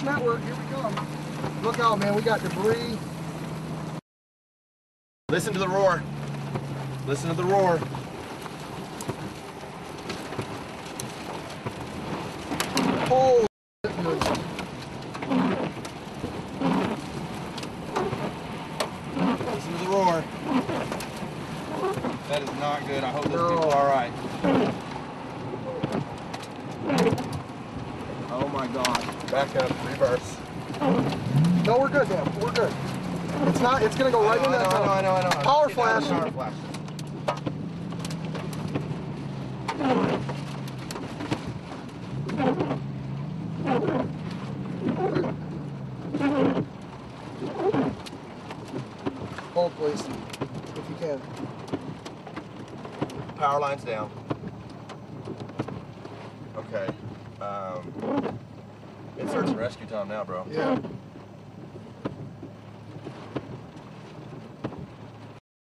network. Here we come. Look out, man. We got debris. Listen to the roar. Listen to the roar. Oh, Listen to the roar. That is not good. I hope those people are alright. Oh my God. Back up, reverse. no, we're good, man. We're good. It's not. It's gonna go right in that tunnel. I know. Power flash. Power flash. Hold, please, if you can. Power line's down. Okay. It's search and rescue time now, bro. Yeah.